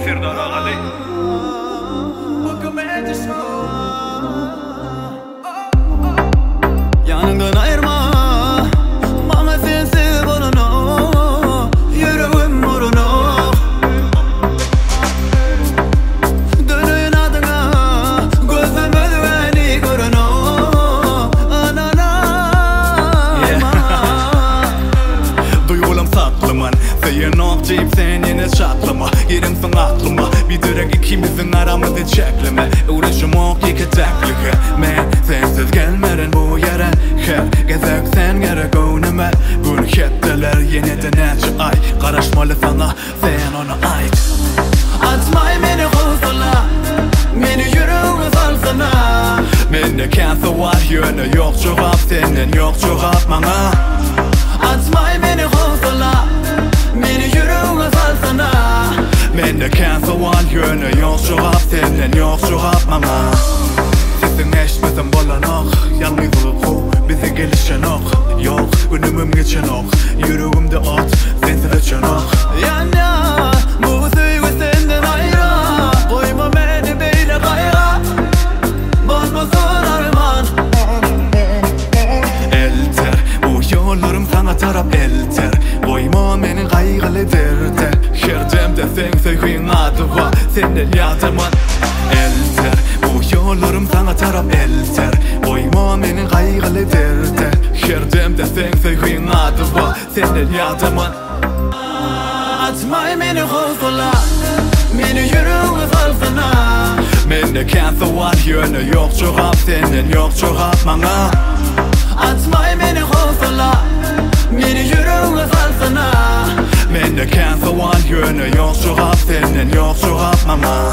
Serdar Ali. Yanımdan ayırma, bana sensiz bulunu, yüreğim morunu. Dönün adına, gözüm özveni görünü. Duygulam saklıman, seyin okçayıp sen yine şatlama. Yerimsin aklıma, bir direk ikimizin aramızı çekleme. Uğraşım ok iki tekliğe, men sensiz gelmeden bu yere. Her gezek sen gerek önüme. Bunu ketteler yine de neçe ay. Karışmalı sana, sen ona ait. Atmay beni kovsana, beni yüreğime salsana. Mende kense var yönü yok cevap, senden yok cevap bana. Atmay beni kovsana, beni yüreğime salsana. Mende kense var yönü yok cevap, senden yok cevap bana. Sesin eşmesin bolanok, yalnızlık o, bizi gelişen ok. Yok, önümüm geçen ok, yüreğimde ot, sensiz açan ok. Yan yana, bu duygu senden ayrı. Koyma beni böyle kayra, bozmasın arman. Elter, bu yollarım sana taraf elter. Koyma beni kaygılı derde. Her demde sen sevgin adı var, senden yardımın. Elter, bu yollarım sana taraf elter. Koyma beni kaygılı derde. Her demde sen sevgin adı var, senden yardımın. Atmay beni kovsana, beni yüreğime salsana. Mende kense var yönü yok cevap, senden yok cevap bana. Atmay beni kovsana, beni yüreğime salsana. Mende kense var yönü yok cevap, senden yok cevap bana.